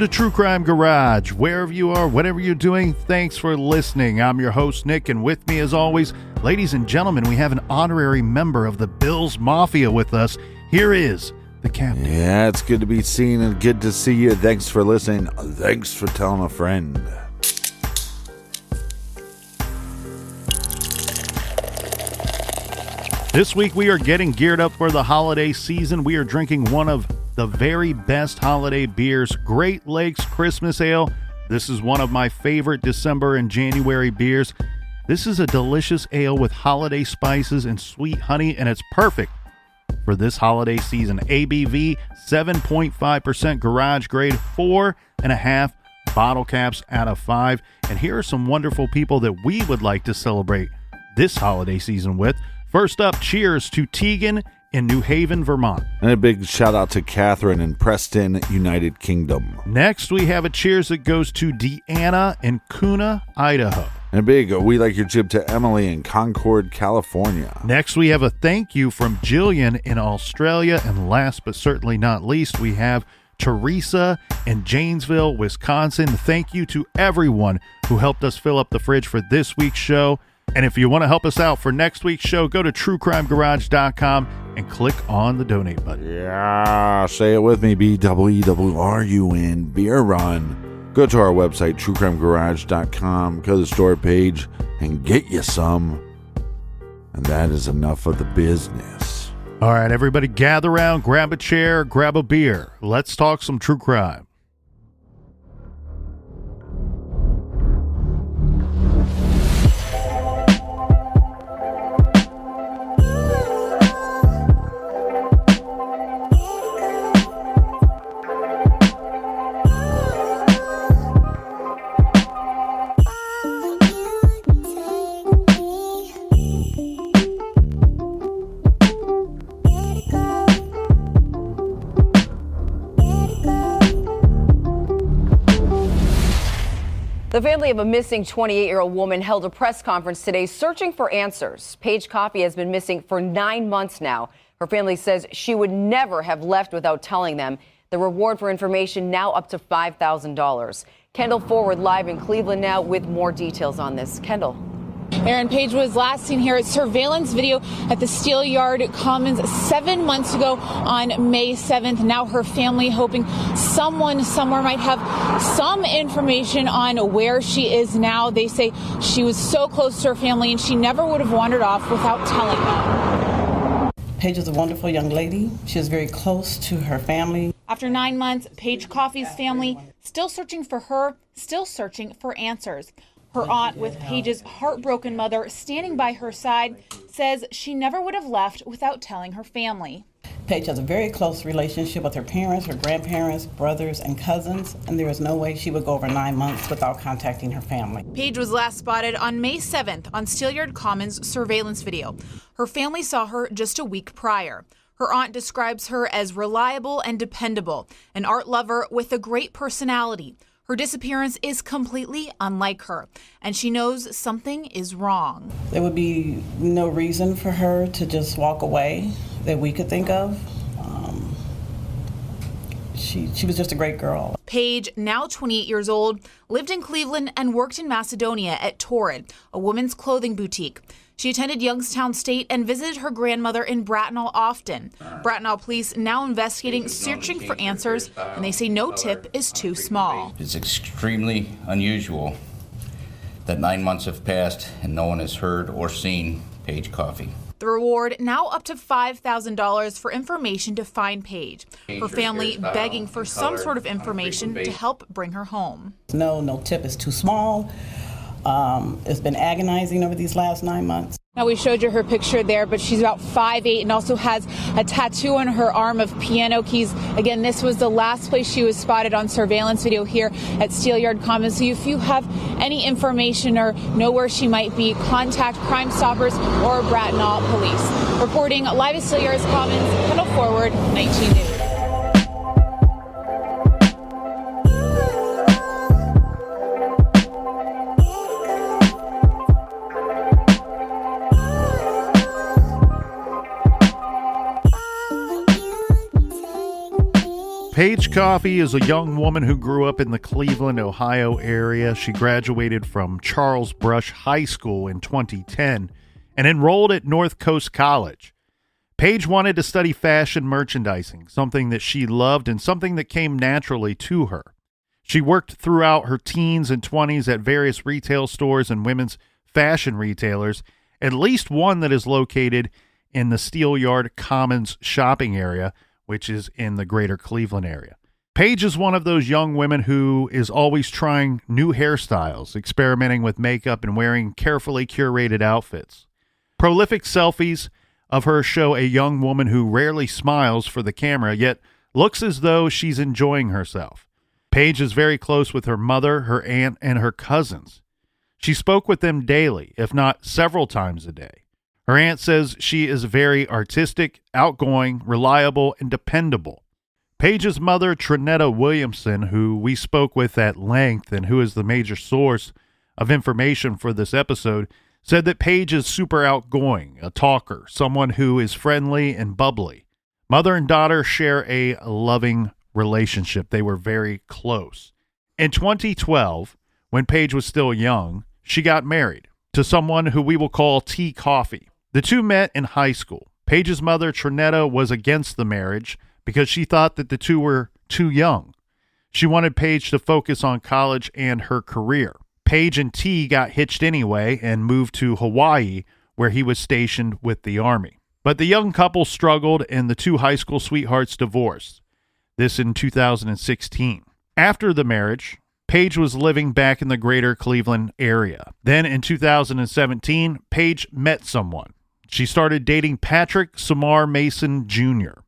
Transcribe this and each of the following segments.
to True Crime Garage. Wherever you are, whatever you're doing, thanks for listening. I'm your host, Nick, and with me, as always, ladies and gentlemen, we have an honorary member of the Bills Mafia with us. Here is the captain. Yeah, it's good to be seen and good to see you. Thanks for listening. Thanks for telling a friend. This week, we are getting geared up for the holiday season. We are drinking one of the very best holiday beers, Great Lakes Christmas Ale. This is one of my favorite December and January beers. This is a delicious ale with holiday spices and sweet honey, and it's perfect for this holiday season. ABV 7.5% garage grade, 4.5 bottle caps out of 5. And here are some wonderful people that we would like to celebrate this holiday season with. First up, cheers to Tegan in New Haven, Vermont. And a big shout out to Catherine in Preston, United Kingdom. Next, we have a cheers that goes to Deanna in Kuna, Idaho. And a big we like your jib to Emily in Concord, California. Next, we have a thank you from Jillian in Australia. And last but certainly not least, we have Teresa in Janesville, Wisconsin. Thank you to everyone who helped us fill up the fridge for this week's show. And if you want to help us out for next week's show, go to truecrimegarage.com and click on the donate button. Yeah, say it with me, BWERUN, beer run. Go to our website, truecrimegarage.com, go to the store page, and get you some. And that is enough of the business. All right, everybody gather around, grab a chair, grab a beer. Let's talk some true crime. The family of a missing 28-year-old woman held a press conference today searching for answers. Paige Coffey has been missing for 9 months now. Her family says she would never have left without telling them. The reward for information now up to $5,000. Kendall Forward live in Cleveland now with more details on this. Kendall. Aaron, Paige was last seen here at surveillance video at the Steel Yard Commons 7 months ago on May 7th. Now her family hoping someone somewhere might have some information on where she is now. They say she was so close to her family and she never would have wandered off without telling them. Paige is a wonderful young lady. She is very close to her family. After 9 months, Paige Coffey's family still searching for her, still searching for answers. Her aunt, with Paige's heartbroken mother standing by her side, says she never would have left without telling her family. Paige has a very close relationship with her parents, her grandparents, brothers, and cousins, and there is no way she would go over 9 months without contacting her family. Paige was last spotted on May 7th on Steelyard Commons surveillance video. Her family saw her just a week prior. Her aunt describes her as reliable and dependable, an art lover with a great personality. Her disappearance is completely unlike her, and she knows something is wrong. There would be no reason for her to just walk away that we could think of. She was just a great girl. Paige, now 28 years old, lived in Cleveland and worked in Macedonia at Torrid, a women's clothing boutique. She attended Youngstown State and visited her grandmother in Bratenahl often. Bratenahl Police now investigating, searching for answers, and they say no tip is too small. It's extremely unusual that 9 months have passed and no one has heard or seen Paige Coffey. The reward now up to $5,000 for information to find Paige. Her family begging for some sort of information to help bring her home. No tip is too small. It's been agonizing over these last 9 months. Now, we showed you her picture there, but she's about 5'8" and also has a tattoo on her arm of piano keys. Again, this was the last place she was spotted on surveillance video here at Steelyard Commons. So if you have any information or know where she might be, contact Crime Stoppers or Bratenahl Police. Reporting live at Steelyard Commons, Kendall Forward, 19 News. Paige Coffey is a young woman who grew up in the Cleveland, Ohio area. She graduated from Charles Brush High School in 2010 and enrolled at North Coast College. Paige wanted to study fashion merchandising, something that she loved and something that came naturally to her. She worked throughout her teens and 20s at various retail stores and women's fashion retailers, at least one that is located in the Steelyard Commons shopping area, which is in the greater Cleveland area. Paige is one of those young women who is always trying new hairstyles, experimenting with makeup, and wearing carefully curated outfits. Prolific selfies of her show a young woman who rarely smiles for the camera, yet looks as though she's enjoying herself. Paige is very close with her mother, her aunt, and her cousins. She spoke with them daily, if not several times a day. Her aunt says she is very artistic, outgoing, reliable, and dependable. Paige's mother, Trinetta Williamson, who we spoke with at length and who is the major source of information for this episode, said that Paige is super outgoing, a talker, someone who is friendly and bubbly. Mother and daughter share a loving relationship. They were very close. In 2012, when Paige was still young, she got married to someone who we will call T. Coffey. The two met in high school. Paige's mother, Trinetta, was against the marriage because she thought that the two were too young. She wanted Paige to focus on college and her career. Paige and T got hitched anyway and moved to Hawaii, where he was stationed with the Army. But the young couple struggled and the two high school sweethearts divorced. This in 2016. After the marriage, Paige was living back in the greater Cleveland area. Then in 2017, Paige met someone. She started dating Patrick Samar Mason Jr.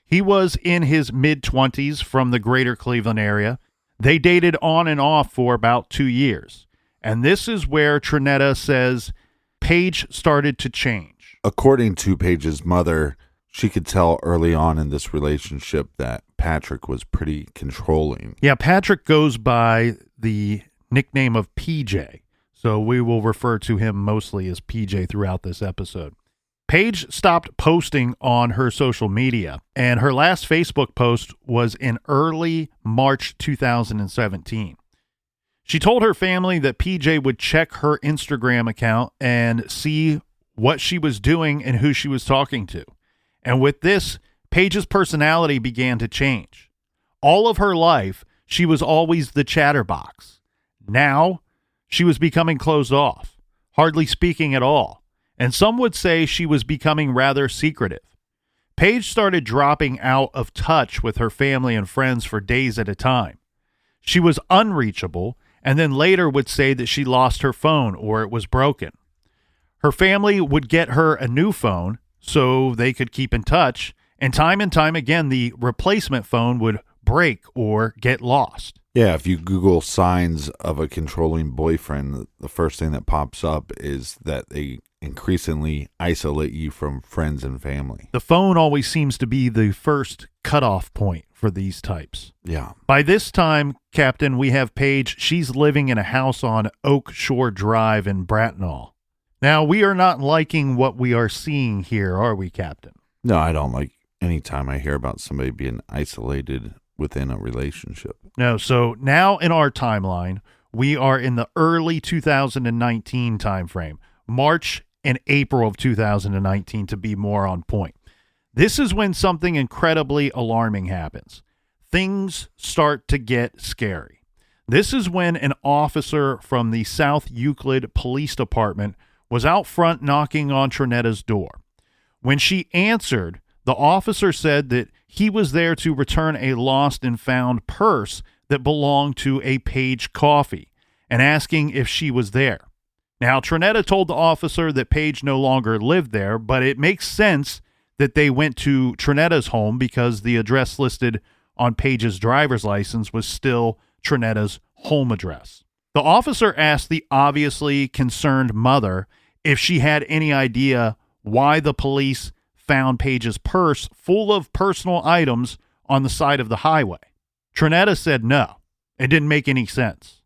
He was in his mid-20s from the greater Cleveland area. They dated on and off for about 2 years. And this is where Trinetta says Paige started to change. According to Paige's mother, she could tell early on in this relationship that Patrick was pretty controlling. Yeah, Patrick goes by the nickname of PJ, so we will refer to him mostly as PJ throughout this episode. Paige stopped posting on her social media, and her last Facebook post was in early March 2017. She told her family that PJ would check her Instagram account and see what she was doing and who she was talking to. And with this, Paige's personality began to change. All of her life, she was always the chatterbox. Now, she was becoming closed off, hardly speaking at all. And some would say she was becoming rather secretive. Paige started dropping out of touch with her family and friends for days at a time. She was unreachable, and then later would say that she lost her phone or it was broken. Her family would get her a new phone so they could keep in touch, and time again, the replacement phone would break or get lost. Yeah, if you Google signs of a controlling boyfriend, the first thing that pops up is that they increasingly isolate you from friends and family. The phone always seems to be the first cutoff point for these types. Yeah. By this time, Captain, we have Paige. She's living in a house on Oak Shore Drive in Bratenahl. Now, we are not liking what we are seeing here, are we, Captain? No, I don't like any time I hear about somebody being isolated within a relationship. No, so now in our timeline, we are in the early 2019 timeframe, March and April of 2019 to be more on point. This is when something incredibly alarming happens. Things start to get scary. This is when an officer from the South Euclid Police Department was out front knocking on Trinetta's door. When she answered, the officer said that he was there to return a lost and found purse that belonged to a Paige Coffey and asking if she was there. Now, Trinetta told the officer that Paige no longer lived there, but it makes sense that they went to Trinetta's home because the address listed on Paige's driver's license was still Trinetta's home address. The officer asked the obviously concerned mother if she had any idea why the police found Paige's purse full of personal items on the side of the highway. Trinetta said no. It didn't make any sense.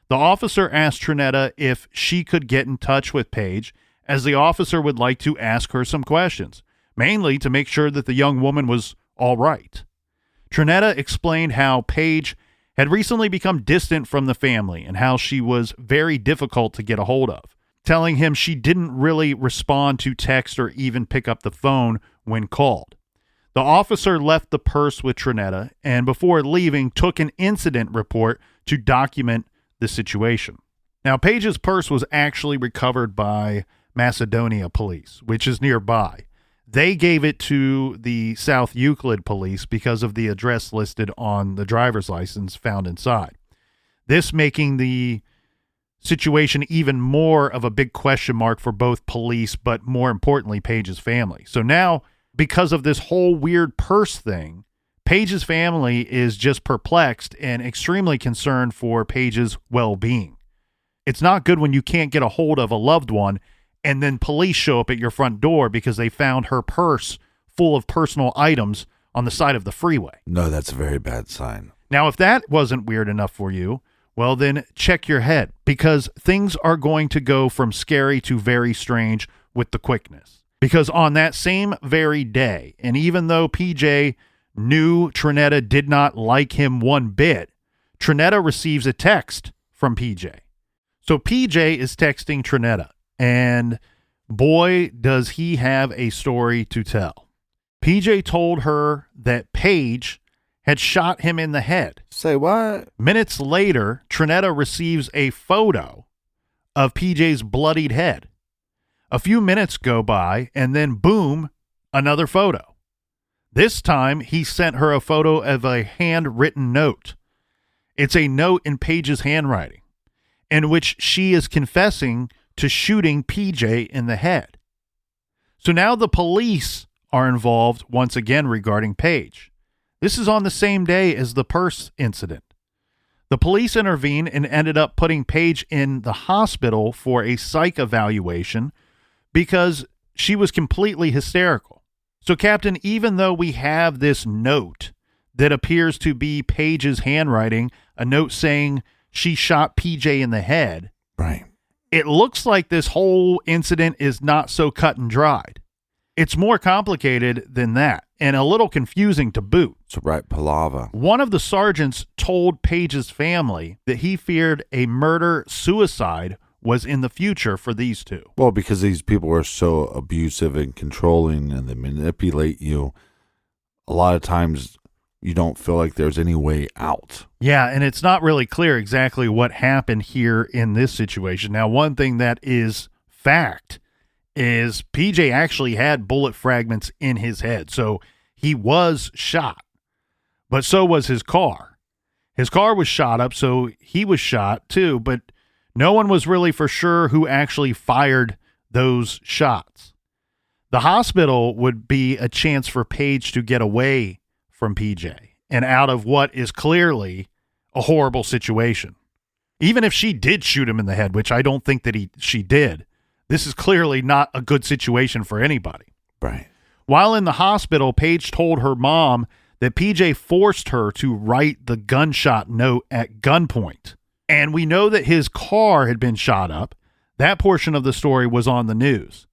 The officer asked Trinetta if she could get in touch with Paige, as the officer would like to ask her some questions, mainly to make sure that the young woman was all right. Trinetta explained how Paige had recently become distant from the family and how she was very difficult to get a hold of, telling him she didn't really respond to text or even pick up the phone when called. The officer left the purse with Trinetta and before leaving took an incident report to document the situation. Now, Paige's purse was actually recovered by Macedonia Police, which is nearby. They gave it to the South Euclid Police because of the address listed on the driver's license found inside. This making the situation even more of a big question mark for both police, but more importantly, Paige's family. So now, because of this whole weird purse thing, Paige's family is just perplexed and extremely concerned for Paige's well-being. It's not good when you can't get a hold of a loved one and then police show up at your front door because they found her purse full of personal items on the side of the freeway. No, that's a very bad sign. Now, if that wasn't weird enough for you, well, then check your head, because things are going to go from scary to very strange with the quickness. Because on that same very day, and even though PJ knew Trinetta did not like him one bit, Trinetta receives a text from PJ. So PJ is texting Trinetta, and boy, does he have a story to tell. PJ told her that Paige had shot him in the head. Say what? Minutes later, Trinetta receives a photo of PJ's bloodied head. A few minutes go by, and then boom, another photo. This time, he sent her a photo of a handwritten note. It's a note in Paige's handwriting, in which she is confessing to shooting PJ in the head. So now the police are involved once again regarding Paige. This is on the same day as the purse incident. The police intervened and ended up putting Paige in the hospital for a psych evaluation because she was completely hysterical. So, Captain, even though we have this note that appears to be Paige's handwriting, a note saying she shot PJ in the head, right, it looks like this whole incident is not so cut and dried. It's more complicated than that, and a little confusing to boot. It's a right palaver. One of the sergeants told Paige's family that he feared a murder-suicide was in the future for these two. Well, because these people are so abusive and controlling and they manipulate you, a lot of times you don't feel like there's any way out. Yeah, and it's not really clear exactly what happened here in this situation. Now, one thing that is fact is PJ actually had bullet fragments in his head, so he was shot. But so was his car. His car was shot up, so he was shot too, but no one was really for sure who actually fired those shots. The hospital would be a chance for Paige to get away from PJ and out of what is clearly a horrible situation. Even if she did shoot him in the head, which I don't think that she did, this is clearly not a good situation for anybody. Right. While in the hospital, Paige told her mom that PJ forced her to write the gunshot note at gunpoint. And we know that his car had been shot up. That portion of the story was on the news.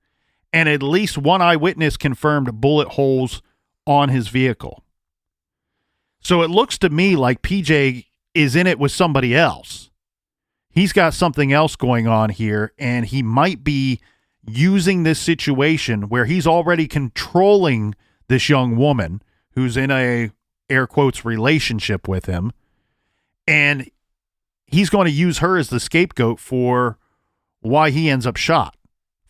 And at least one eyewitness confirmed bullet holes on his vehicle. So it looks to me like PJ is in it with somebody else. He's got something else going on here, and he might be using this situation where he's already controlling this young woman who's in a, air quotes, relationship with him, and he's going to use her as the scapegoat for why he ends up shot,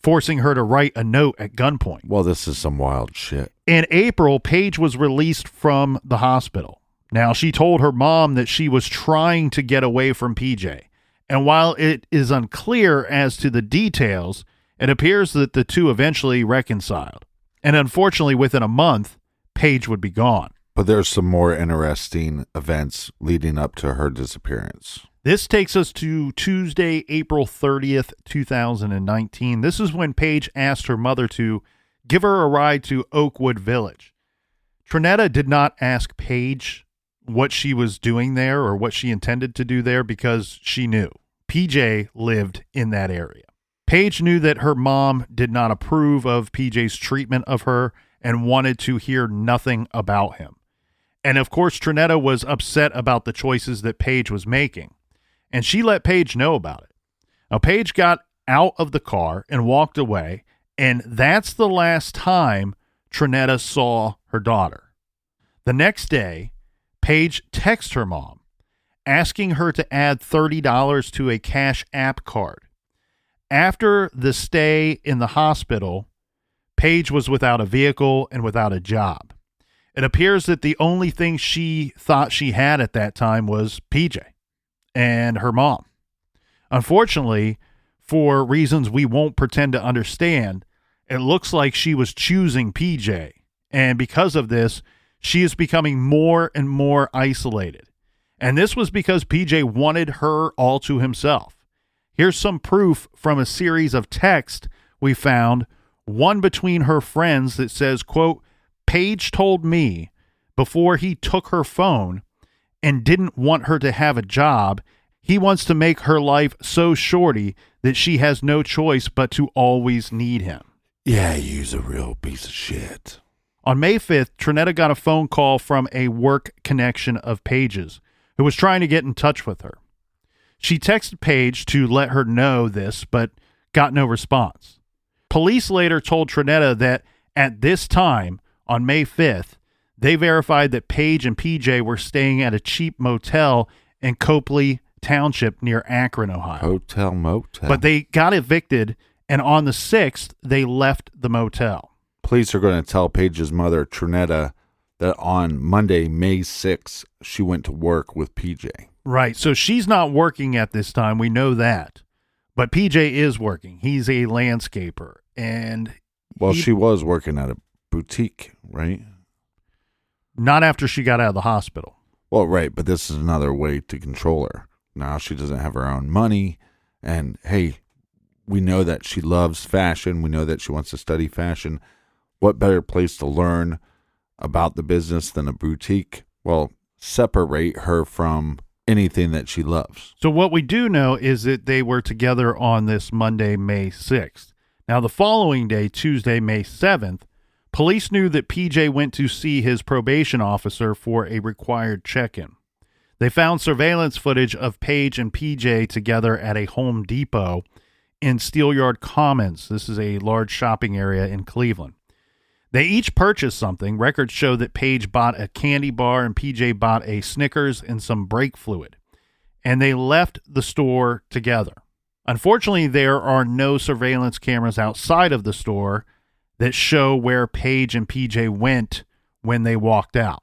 forcing her to write a note at gunpoint. Well, this is some wild shit. In April, Paige was released from the hospital. Now, she told her mom that she was trying to get away from PJ. And while it is unclear as to the details, it appears that the two eventually reconciled. And unfortunately, within a month, Paige would be gone. But there's some more interesting events leading up to her disappearance. This takes us to Tuesday, April 30th, 2019. This is when Paige asked her mother to give her a ride to Oakwood Village. Trinetta did not ask Paige what she was doing there or what she intended to do there because she knew PJ lived in that area. Paige knew that her mom did not approve of PJ's treatment of her and wanted to hear nothing about him. And of course, Trinetta was upset about the choices that Paige was making, and she let Paige know about it. Now, Paige got out of the car and walked away, and that's the last time Trinetta saw her daughter. The next day, Paige texted her mom, asking her to add $30 to a Cash App card. After the stay in the hospital, Paige was without a vehicle and without a job. It appears that the only thing she thought she had at that time was PJ and her mom. Unfortunately, for reasons we won't pretend to understand, it looks like she was choosing PJ. And because of this, she is becoming more and more isolated. And this was because PJ wanted her all to himself. Here's some proof from a series of texts we found, one between her friends that says, quote, Paige told me before he took her phone and didn't want her to have a job, he wants to make her life so shorty that she has no choice but to always need him. Yeah, he's a real piece of shit. On May 5th, Trinetta got a phone call from a work connection of Paige's who was trying to get in touch with her. She texted Paige to let her know this, but got no response. Police later told Trinetta that at this time, on May 5th, they verified that Paige and PJ were staying at a cheap motel in Copley Township near Akron, Ohio. Hotel motel. But they got evicted, and on the 6th, they left the motel. Police are going to tell Paige's mother, Trinetta, that on Monday, May 6th, she went to work with PJ. Right, so she's not working at this time. We know that. But PJ is working. He's a landscaper. And well, she was working at a boutique, right? Not after she got out of the hospital. Well, right, but this is another way to control her. Now she doesn't have her own money, and hey, we know that she loves fashion. We know that she wants to study fashion. What better place to learn about the business than a boutique? Well, separate her from anything that she loves. So what we do know is that they were together on this Monday, May 6th. Now, the following day, Tuesday, May 7th, police knew that PJ went to see his probation officer for a required check-in. They found surveillance footage of Paige and PJ together at a Home Depot in Steelyard Commons. This is a large shopping area in Cleveland. They each purchased something. Records show that Paige bought a candy bar and PJ bought a Snickers and some brake fluid. And they left the store together. Unfortunately, there are no surveillance cameras outside of the store that show where Paige and PJ went when they walked out.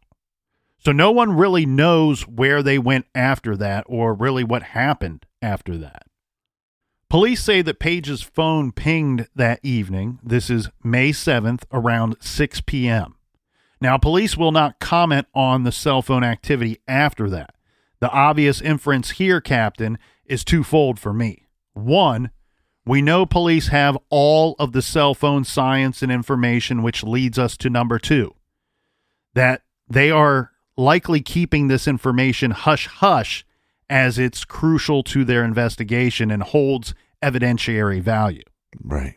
So no one really knows where they went after that or really what happened after that. Police say that Paige's phone pinged that evening. This is May 7th around 6 p.m. Now, police will not comment on the cell phone activity after that. The obvious inference here, Captain, is twofold for me. One, we know police have all of the cell phone science and information, which leads us to number two, that they are likely keeping this information hush-hush as it's crucial to their investigation and holds evidentiary value. Right.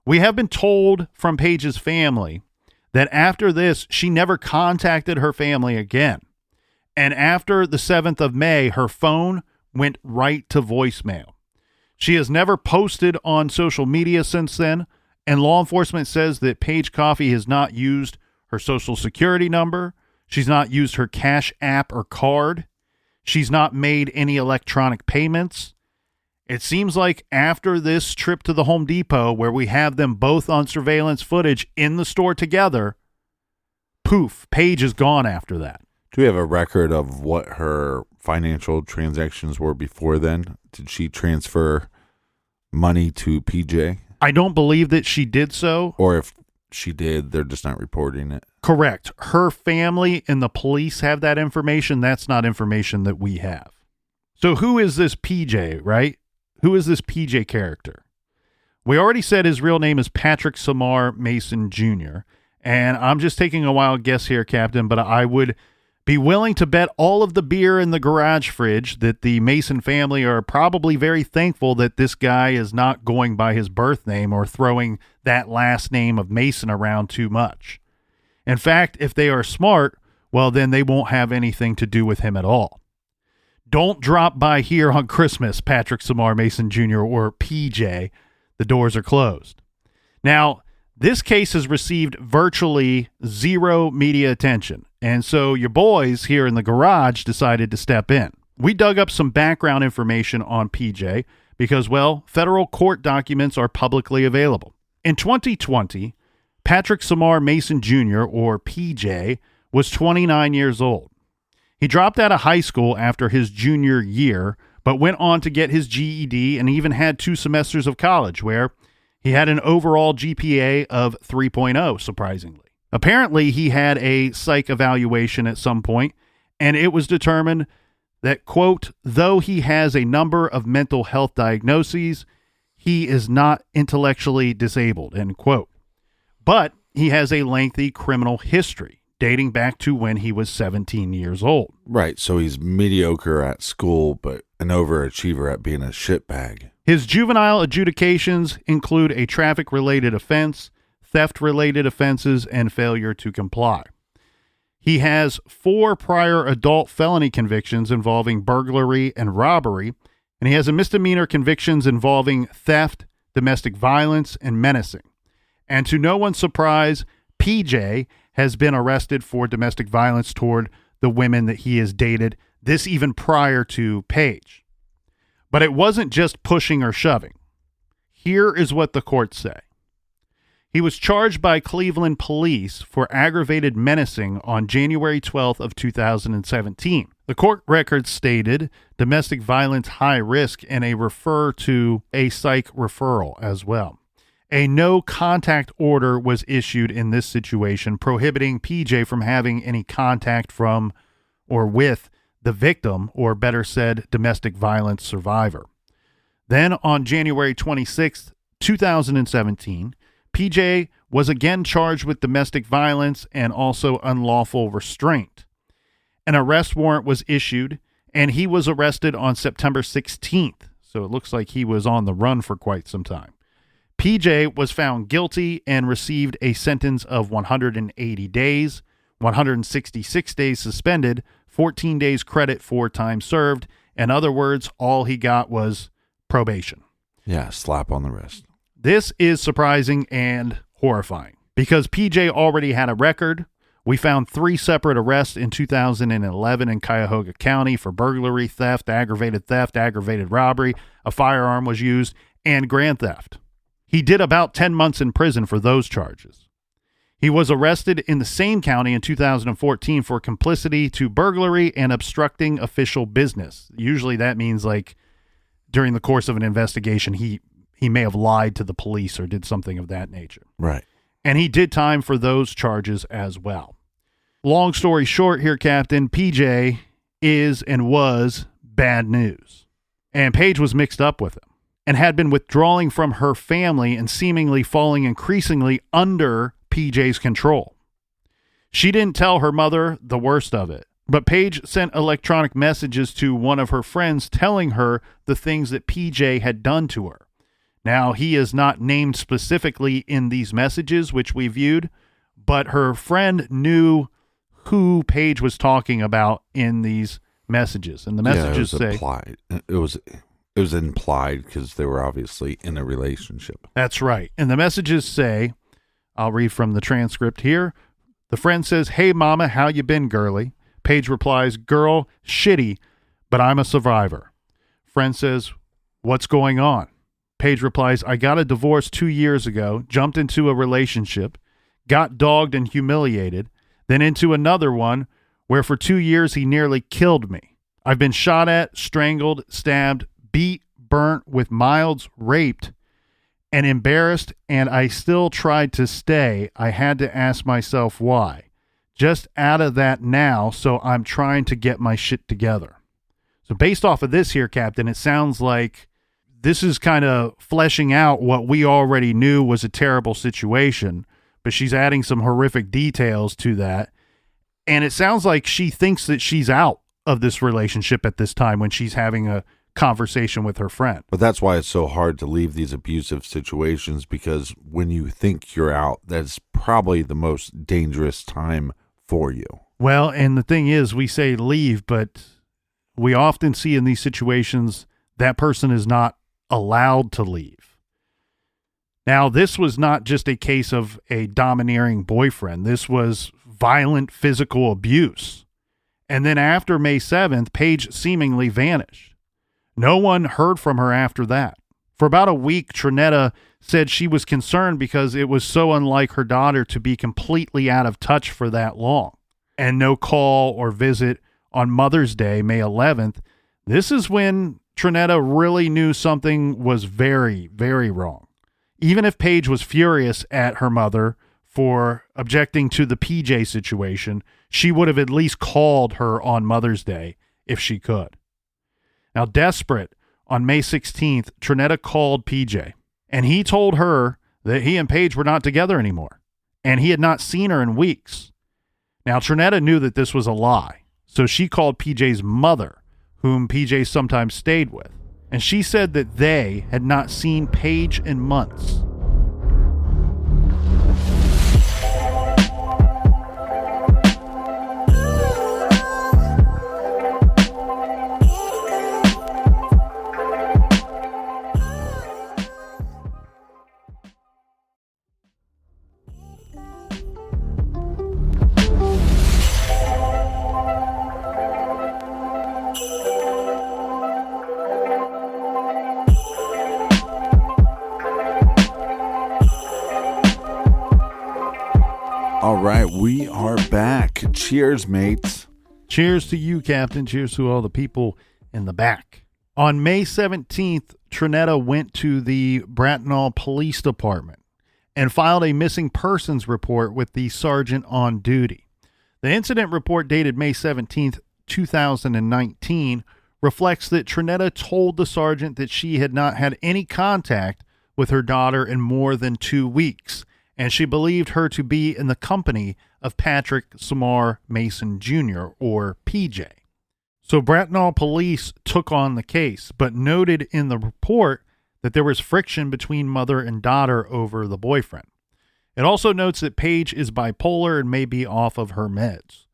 We have been told from Paige's family that after this, she never contacted her family again. And after the 7th of May, her phone went right to voicemail. She has never posted on social media since then, and law enforcement says that Paige Coffey has not used her social security number. She's not used her Cash App or card. She's not made any electronic payments. It seems like after this trip to the Home Depot, where we have them both on surveillance footage in the store together, poof, Paige is gone after that. Do we have a record of what her financial transactions were before then? Did she transfer money to PJ? I don't believe that she did so. Or if she did, they're just not reporting it. Correct. Her family and the police have that information. That's not information that we have. So who is this PJ, right? Who is this PJ character? We already said his real name is Patrick Samar Mason Jr. And I'm just taking a wild guess here, Captain, but I would be willing to bet all of the beer in the garage fridge that the Mason family are probably very thankful that this guy is not going by his birth name or throwing that last name of Mason around too much. In fact, if they are smart, well, then they won't have anything to do with him at all. Don't drop by here on Christmas, Patrick Samar Mason Jr. or PJ. The doors are closed. Now, this case has received virtually zero media attention, and so your boys here in the garage decided to step in. We dug up some background information on PJ because, well, federal court documents are publicly available. In 2020, Patrick Samar Mason Jr., or PJ, was 29 years old. He dropped out of high school after his junior year, but went on to get his GED and even had 2 semesters of college where he had an overall GPA of 3.0, surprisingly. Apparently, he had a psych evaluation at some point, and it was determined that, quote, though he has a number of mental health diagnoses, he is not intellectually disabled, end quote. But he has a lengthy criminal history dating back to when he was 17 years old. Right, so he's mediocre at school, but an overachiever at being a shitbag. His juvenile adjudications include a traffic-related offense, theft-related offenses, and failure to comply. He has 4 prior adult felony convictions involving burglary and robbery, and he has a misdemeanor convictions involving theft, domestic violence, and menacing. And to no one's surprise, PJ has been arrested for domestic violence toward the women that he has dated, this even prior to Paige. But it wasn't just pushing or shoving. Here is what the courts say. He was charged by Cleveland police for aggravated menacing on January 12th of 2017. The court record stated domestic violence high risk and a refer to a psych referral as well. A no contact order was issued in this situation, prohibiting PJ from having any contact from or with the victim, or better said, domestic violence survivor. Then on January 26th, 2017, PJ was again charged with domestic violence and also unlawful restraint. An arrest warrant was issued, and he was arrested on September 16th, so it looks like he was on the run for quite some time. PJ was found guilty and received a sentence of 180 days, 166 days suspended, 14 days credit for time served. In other words, all he got was probation. Yeah, slap on the wrist. This is surprising and horrifying because PJ already had a record. We found 3 separate arrests in 2011 in Cuyahoga County for burglary, theft, aggravated robbery, a firearm was used, and grand theft. He did about 10 months in prison for those charges. He was arrested in the same county in 2014 for complicity to burglary and obstructing official business. Usually that means like during the course of an investigation, he may have lied to the police or did something of that nature. Right. And he did time for those charges as well. Long story short here, Captain, PJ is and was bad news. And Paige was mixed up with him and had been withdrawing from her family and seemingly falling increasingly under PJ's control. She didn't tell her mother the worst of it, but Paige sent electronic messages to one of her friends telling her the things that PJ had done to her. Now, he is not named specifically in these messages, which we viewed, but her friend knew who Paige was talking about in these messages. And the messages say... implied. It was implied because they were obviously in a relationship. That's right. And the messages say, I'll read from the transcript here. The friend says, "Hey, mama, how you been, girly?" Paige replies, "Girl, shitty, but I'm a survivor." Friend says, "What's going on?" Paige replies, "I got a divorce 2 years ago, jumped into a relationship, got dogged and humiliated, then into another one where for 2 years he nearly killed me. I've been shot at, strangled, stabbed, beat, burnt, with milds, raped, and embarrassed, and I still tried to stay. I had to ask myself why. Just out of that now, so I'm trying to get my shit together." So based off of this here, Captain, it sounds like this is kind of fleshing out what we already knew was a terrible situation, but she's adding some horrific details to that. And it sounds like she thinks that she's out of this relationship at this time when she's having a conversation with her friend. But that's why it's so hard to leave these abusive situations, because when you think you're out, that's probably the most dangerous time for you. Well, and the thing is, we say leave, but we often see in these situations that person is not allowed to leave. Now, this was not just a case of a domineering boyfriend. This was violent physical abuse. And then after May 7th, Paige seemingly vanished. No one heard from her after that. For about a week, Trinetta said she was concerned because it was so unlike her daughter to be completely out of touch for that long. And no call or visit on Mother's Day, May 11th. This is when Trinetta really knew something was very, very wrong. Even if Paige was furious at her mother for objecting to the PJ situation, she would have at least called her on Mother's Day if she could. Now, desperate, on May 16th, Trinetta called PJ, and he told her that he and Paige were not together anymore, and he had not seen her in weeks. Now, Trinetta knew that this was a lie, so she called PJ's mother, whom PJ sometimes stayed with, and she said that they had not seen Paige in months. All right, we are back. Cheers, mates. Cheers to you, Captain. Cheers to all the people in the back. On May 17th, Trinetta went to the Bratenahl Police Department and filed a missing persons report with the sergeant on duty. The incident report dated May 17th, 2019 reflects that Trinetta told the sergeant that she had not had any contact with her daughter in more than 2 weeks, and she believed her to be in the company of Patrick Samar Mason Jr., or PJ. So Bratenahl Police took on the case, but noted in the report that there was friction between mother and daughter over the boyfriend. It also notes that Paige is bipolar and may be off of her meds.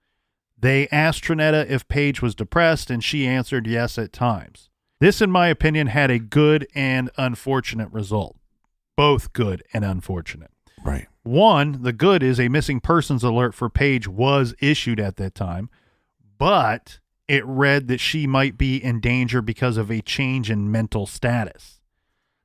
They asked Trinetta if Paige was depressed, and she answered yes at times. This, in my opinion, had a good and unfortunate result. Both good and unfortunate. Right. One, the good is a missing persons alert for Paige was issued at that time, but it read that she might be in danger because of a change in mental status.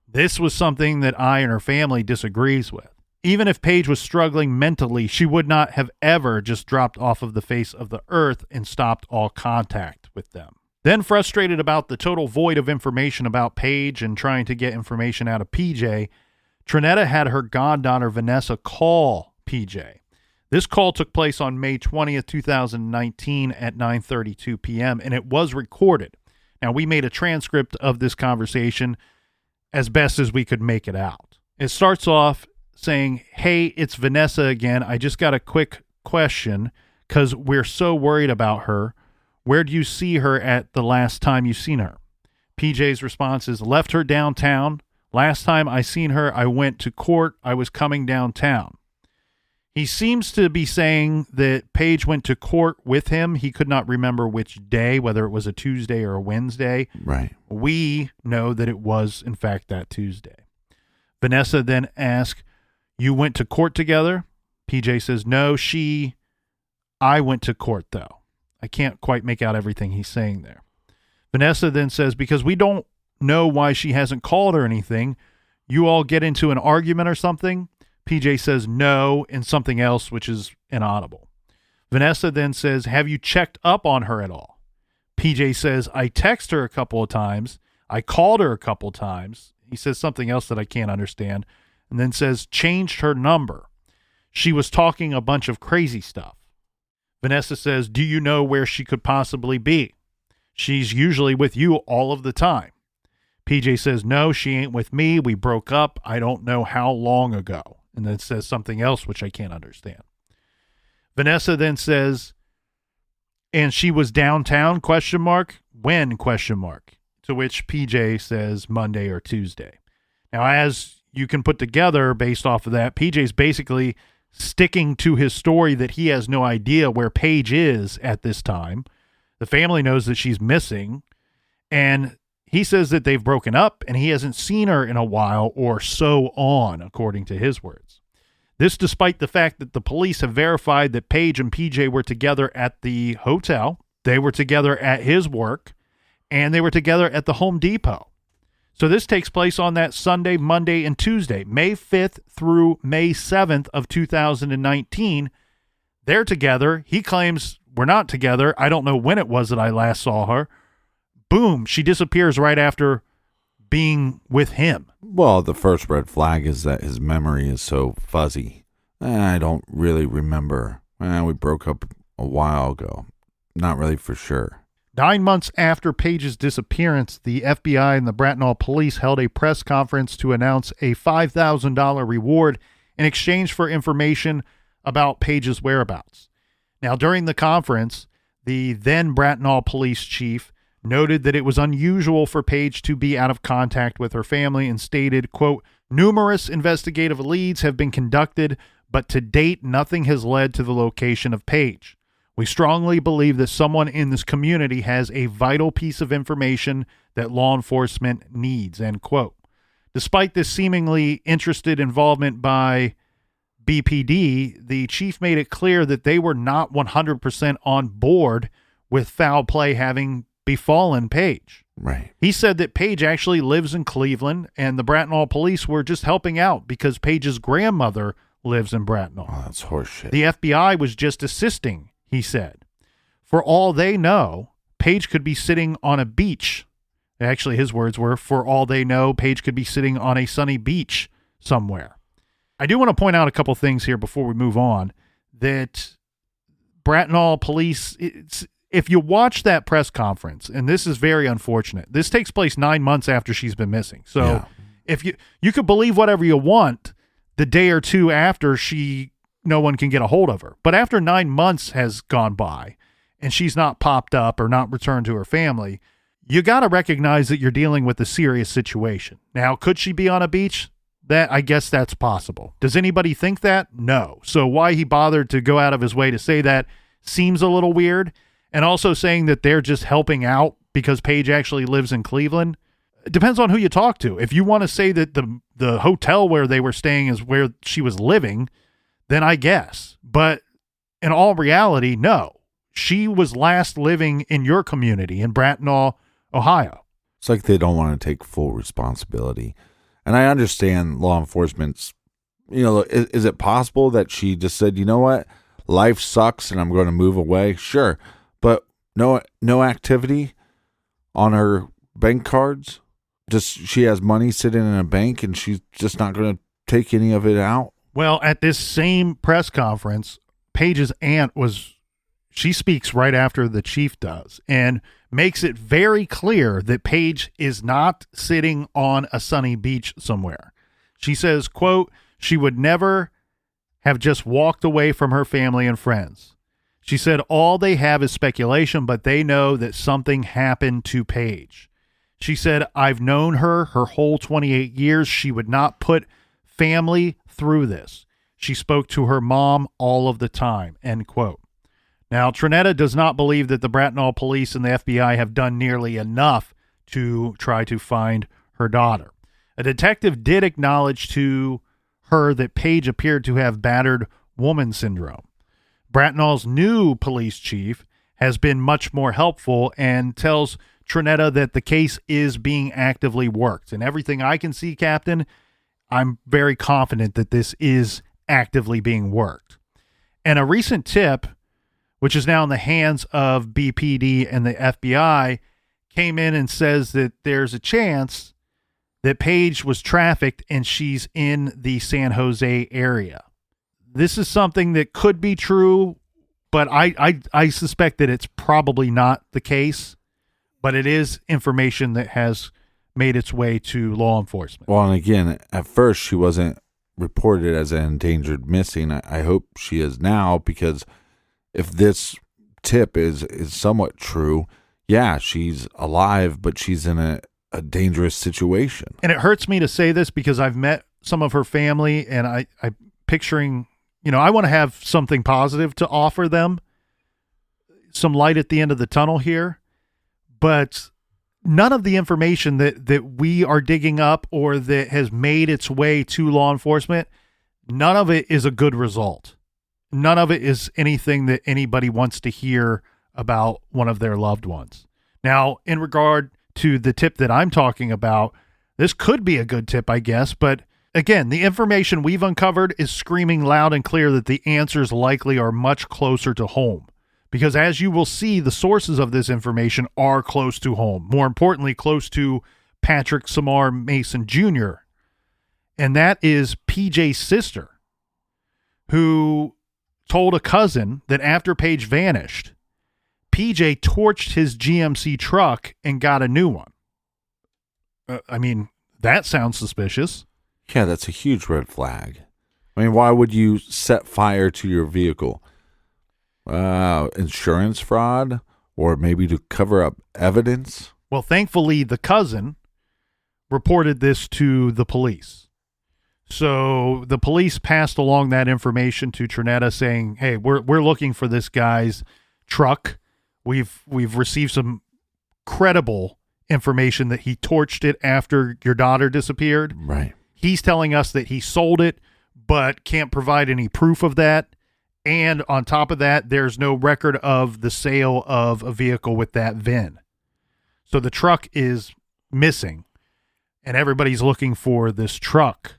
This was something that I and her family disagrees with. Even if Paige was struggling mentally, she would not have ever just dropped off of the face of the earth and stopped all contact with them. Then, frustrated about the total void of information about Paige and trying to get information out of PJ, Trinetta had her goddaughter Vanessa call PJ. This call took place on May 20th, 2019 at 9:32 p.m., and it was recorded. Now, we made a transcript of this conversation as best as we could make it out. It starts off saying, "Hey, it's Vanessa again. I just got a quick question because we're so worried about her. Where do you see her at the last time you seen her?" PJ's response is, "Left her downtown. Last time I seen her, I went to court. I was coming downtown." He seems to be saying that Paige went to court with him. He could not remember which day, whether it was a Tuesday or a Wednesday. Right. We know that it was, in fact, that Tuesday. Vanessa then asked, "You went to court together?" PJ says, "No, I went to court, though." I can't quite make out everything he's saying there. Vanessa then says, "Because we don't know why she hasn't called or anything. You all get into an argument or something?" PJ says no and something else, which is inaudible. Vanessa then says, "Have you checked up on her at all?" PJ says, "I text her a couple of times. I called her a couple of times." He says something else that I can't understand, and then says, "Changed her number. She was talking a bunch of crazy stuff." Vanessa says, "Do you know where she could possibly be? She's usually with you all of the time." PJ says, "No, she ain't with me. We broke up. I don't know how long ago." And then says something else, which I can't understand. Vanessa then says, "And she was downtown, ? When ? To which PJ says Monday or Tuesday. Now, as you can put together based off of that, PJ's basically sticking to his story that he has no idea where Paige is at this time. The family knows that she's missing, and he says that they've broken up and he hasn't seen her in a while, or so on, according to his words. This despite the fact that the police have verified that Paige and PJ were together at the hotel, they were together at his work, and they were together at the Home Depot. So this takes place on that Sunday, Monday, and Tuesday, May 5th through May 7th of 2019. They're together. He claims we're not together. I don't know when it was that I last saw her. Boom, she disappears right after being with him. Well, the first red flag is that his memory is so fuzzy. I don't really remember. We broke up a while ago. Not really for sure. 9 months after Paige's disappearance, the FBI and the Bratenahl Police held a press conference to announce a $5,000 reward in exchange for information about Paige's whereabouts. Now, during the conference, the then Bratenahl Police Chief noted that it was unusual for Paige to be out of contact with her family and stated, quote, "Numerous investigative leads have been conducted, but to date, nothing has led to the location of Paige. We strongly believe that someone in this community has a vital piece of information that law enforcement needs," end quote. Despite this seemingly interested involvement by BPD, the chief made it clear that they were not 100% on board with foul play having befallen Paige. Right. He said that Paige actually lives in Cleveland, and the Bratenahl Police were just helping out because Paige's grandmother lives in Bratenahl. Oh, that's horseshit. The FBI was just assisting, he said. For all they know, Paige could be sitting on a beach. Actually, his words were, for all they know, Paige could be sitting on a sunny beach somewhere. I do want to point out a couple things here before we move on, that Bratenahl Police, if you watch that press conference, and this is very unfortunate, this takes place 9 months after she's been missing. So Yeah. if you could believe whatever you want the day or two after no one can get a hold of her. But after 9 months has gone by and she's not popped up or not returned to her family, you got to recognize that you're dealing with a serious situation. Now, could she be on a beach? I guess that's possible. Does anybody think that? No. So why he bothered to go out of his way to say that seems a little weird. And also saying that they're just helping out because Paige actually lives in Cleveland. It depends on who you talk to. If you want to say that the hotel where they were staying is where she was living, then I guess. But in all reality, no. She was last living in your community in Bratenahl, Ohio. It's like they don't want to take full responsibility. And I understand law enforcement's, is it possible that she just said, you know what, life sucks and I'm going to move away? Sure. But no activity on her bank cards? Just she has money sitting in a bank and she's just not going to take any of it out? Well, at this same press conference, Paige's aunt she speaks right after the chief does and makes it very clear that Paige is not sitting on a sunny beach somewhere. She says, quote, "She would never have just walked away from her family and friends." She said all they have is speculation, but they know that something happened to Paige. She said, "I've known her whole 28 years. She would not put family through this. She spoke to her mom all of the time," end quote. Now, Trinetta does not believe that the Bratenahl Police and the FBI have done nearly enough to try to find her daughter. A detective did acknowledge to her that Paige appeared to have battered woman syndrome. Bratenahl's new police chief has been much more helpful and tells Trinetta that the case is being actively worked. And everything I can see, Captain, I'm very confident that this is actively being worked. And a recent tip, which is now in the hands of BPD and the FBI, came in and says that there's a chance that Paige was trafficked and she's in the San Jose area. This is something that could be true, but I suspect that it's probably not the case, but it is information that has made its way to law enforcement. Well, and again, at first she wasn't reported as an endangered missing. I hope she is now, because if this tip is somewhat true, yeah, she's alive, but she's in a dangerous situation. And it hurts me to say this because I've met some of her family, and I'm picturing I want to have something positive to offer them, some light at the end of the tunnel here, but none of the information that we are digging up or that has made its way to law enforcement, none of it is a good result. None of it is anything that anybody wants to hear about one of their loved ones. Now, in regard to the tip that I'm talking about, this could be a good tip, I guess, but again, the information we've uncovered is screaming loud and clear that the answers likely are much closer to home. Because as you will see, the sources of this information are close to home. More importantly, close to Patrick Samar Mason Jr. And that is PJ's sister, who told a cousin that after Paige vanished, PJ torched his GMC truck and got a new one. That sounds suspicious. Yeah, that's a huge red flag. Why would you set fire to your vehicle? Insurance fraud, or maybe to cover up evidence? Well, thankfully, the cousin reported this to the police. So the police passed along that information to Trinetta saying, hey, we're looking for this guy's truck. We've received some credible information that he torched it after your daughter disappeared. Right. He's telling us that he sold it, but can't provide any proof of that. And on top of that, there's no record of the sale of a vehicle with that VIN. So the truck is missing, and everybody's looking for this truck.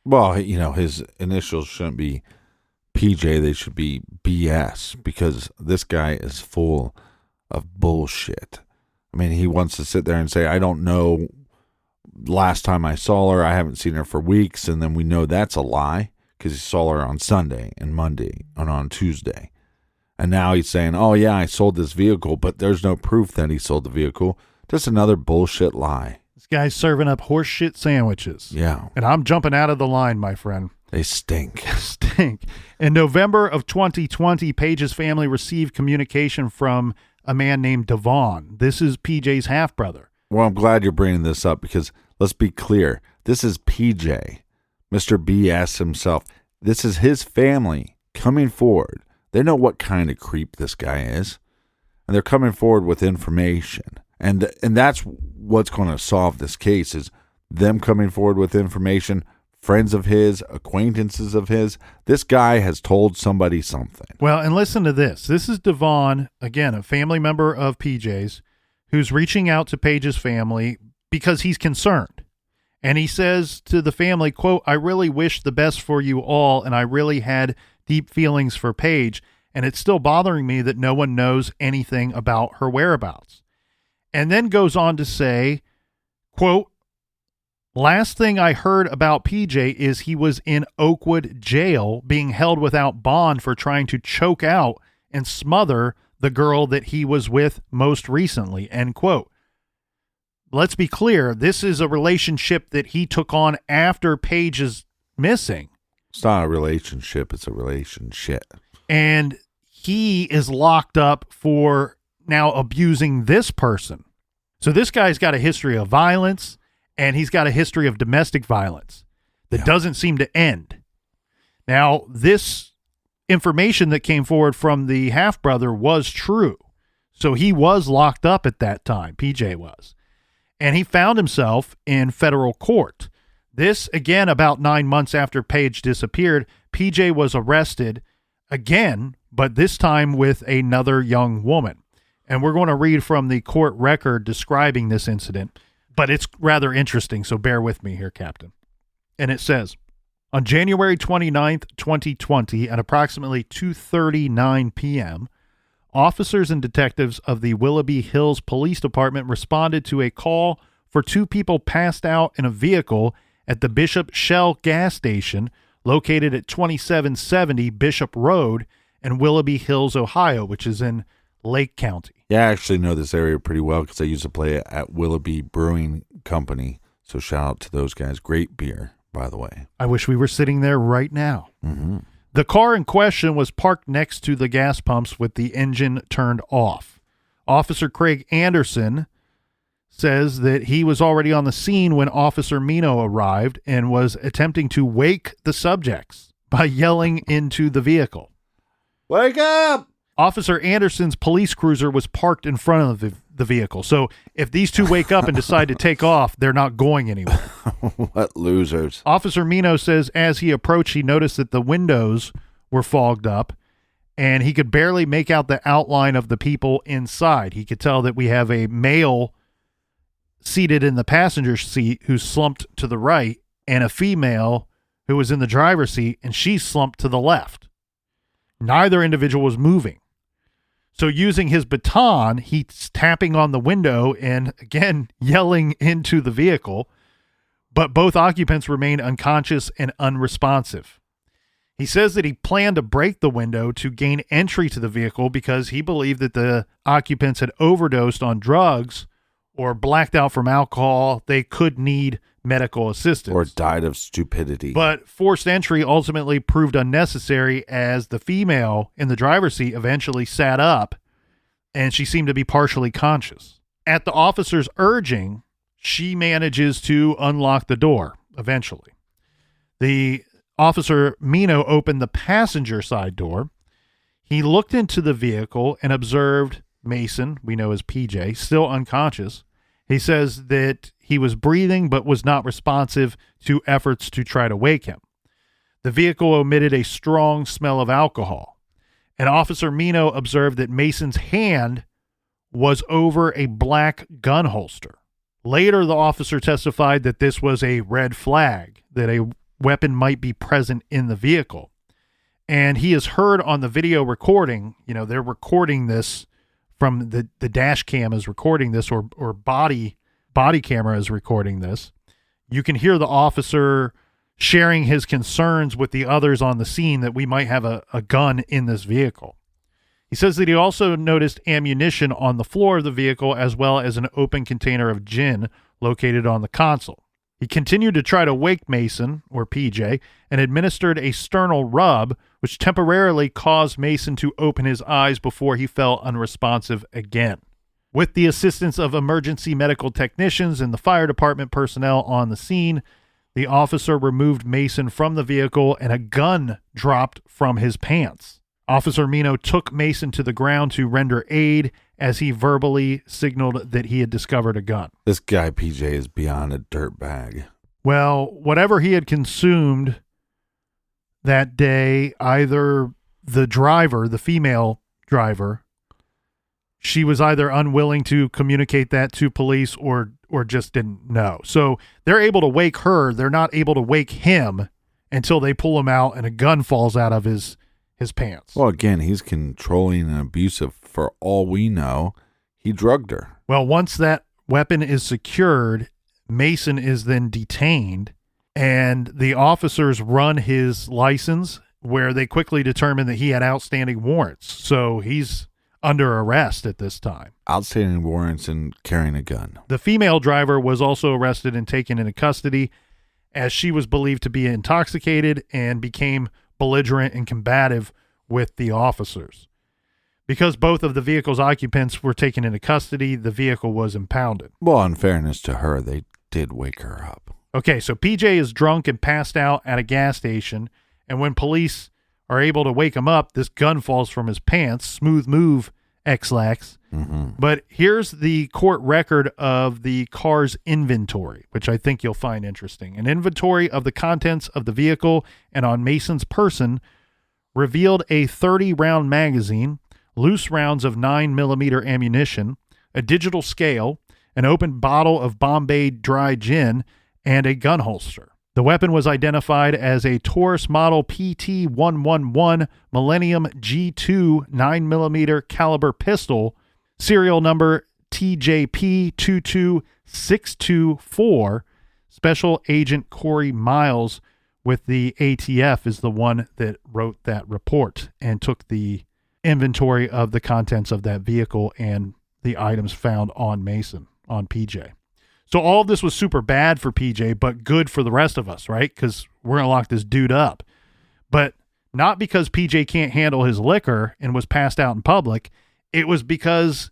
Well, his initials shouldn't be PJ. They should be BS, because this guy is full of bullshit. He wants to sit there and say, I don't know. Last time I saw her, I haven't seen her for weeks. And then we know that's a lie, because he saw her on Sunday and Monday and on Tuesday. And now he's saying, oh, yeah, I sold this vehicle, but there's no proof that he sold the vehicle. Just another bullshit lie. This guy's serving up horse shit sandwiches. Yeah. And I'm jumping out of the line, my friend. They stink. Stink. In November of 2020, Paige's family received communication from a man named Devon. This is PJ's half-brother. Well, I'm glad you're bringing this up, because let's be clear. This is PJ. Mr. BS himself. This is his family coming forward. They know what kind of creep this guy is, and they're coming forward with information. And that's what's going to solve this case, is them coming forward with information, friends of his, acquaintances of his. This guy has told somebody something. Well, and listen to this. This is Devon, again, a family member of PJ's, who's reaching out to Paige's family because he's concerned. And he says to the family, quote, I really wish the best for you all, and I really had deep feelings for Paige, and it's still bothering me that no one knows anything about her whereabouts. And then goes on to say, quote, last thing I heard about PJ is he was in Oakwood jail being held without bond for trying to choke out and smother the girl that he was with most recently, end quote. Let's be clear, this is a relationship that he took on after Paige is missing. It's not a relationship, it's a relationship. And he is locked up for now abusing this person. So this guy's got a history of violence, and he's got a history of domestic violence that doesn't seem to end. Now, this information that came forward from the half-brother was true. So he was locked up at that time, PJ was. And he found himself in federal court. This, again, about 9 months after Paige disappeared, PJ was arrested again, but this time with another young woman. And we're going to read from the court record describing this incident, but it's rather interesting, so bear with me here, Captain. And it says, on January 29th, 2020, at approximately 2:39 p.m., officers and detectives of the Willoughby Hills Police Department responded to a call for two people passed out in a vehicle at the Bishop Shell gas station located at 2770 Bishop Road in Willoughby Hills, Ohio, which is in Lake County. Yeah, I actually know this area pretty well because I used to play at Willoughby Brewing Company. So shout out to those guys. Great beer, by the way. I wish we were sitting there right now. Mm-hmm. The car in question was parked next to the gas pumps with the engine turned off. Officer Craig Anderson says that he was already on the scene when Officer Mino arrived and was attempting to wake the subjects. by yelling into the vehicle. Wake up! Officer Anderson's police cruiser was parked in front of the vehicle. So if these two wake up and decide to take off, they're not going anywhere. What losers. Officer Mino says as he approached, he noticed that the windows were fogged up and he could barely make out the outline of the people inside. He could tell that we have a male seated in the passenger seat who's slumped to the right and a female who was in the driver's seat, and she's slumped to the left. Neither individual was moving. So using his baton, he's tapping on the window and, again, yelling into the vehicle, but both occupants remain unconscious and unresponsive. He says that he planned to break the window to gain entry to the vehicle because he believed that the occupants had overdosed on drugs or blacked out from alcohol. They could need medical assistance. Or died of stupidity. But forced entry ultimately proved unnecessary as the female in the driver's seat eventually sat up and she seemed to be partially conscious. At the officer's urging, she manages to unlock the door eventually. The officer Mino opened the passenger side door. He looked into the vehicle and observed Mason, we know as PJ, still unconscious. He says that he was breathing but was not responsive to efforts to try to wake him. The vehicle emitted a strong smell of alcohol. And Officer Mino observed that Mason's hand was over a black gun holster. Later, the officer testified that this was a red flag, that a weapon might be present in the vehicle. And he is heard on the video recording, they're recording this from the dash cam is recording this or body camera is recording this. You can hear the officer sharing his concerns with the others on the scene that we might have a gun in this vehicle. He says that he also noticed ammunition on the floor of the vehicle as well as an open container of gin located on the console. He continued to try to wake Mason, or PJ, and administered a sternal rub, which temporarily caused Mason to open his eyes before he fell unresponsive again. With the assistance of emergency medical technicians and the fire department personnel on the scene, the officer removed Mason from the vehicle and a gun dropped from his pants. Officer Mino took Mason to the ground to render aid as he verbally signaled that he had discovered a gun. This guy, PJ, is beyond a dirtbag. Well, whatever he had consumed that day, either the driver, the female driver, she was either unwilling to communicate that to police or just didn't know. So they're able to wake her. They're not able to wake him until they pull him out and a gun falls out of his pants. Well, again, he's controlling and abusive. For all we know, he drugged her. Well, once that weapon is secured, Mason is then detained, and the officers run his license where they quickly determine that he had outstanding warrants. So he's under arrest at this time. Outstanding warrants and carrying a gun. The female driver was also arrested and taken into custody as she was believed to be intoxicated and became belligerent and combative with the officers. Because both of the vehicle's occupants were taken into custody, the vehicle was impounded. Well, in fairness to her, they did wake her up. Okay, so PJ is drunk and passed out at a gas station, and when police are able to wake him up, this gun falls from his pants. Smooth move, X-Lax. Mm-hmm. But here's the court record of the car's inventory, which I think you'll find interesting. An inventory of the contents of the vehicle and on Mason's person revealed a 30-round magazine, loose rounds of 9mm ammunition, a digital scale, an open bottle of Bombay dry gin, and a gun holster. The weapon was identified as a Taurus model PT-111 Millennium G2 9mm caliber pistol, serial number TJP22624. Special Agent Corey Miles with the ATF is the one that wrote that report and took the inventory of the contents of that vehicle and the items found on Mason, on PJ. So all of this was super bad for PJ, but good for the rest of us, right? Because we're going to lock this dude up. But not because PJ can't handle his liquor and was passed out in public. It was because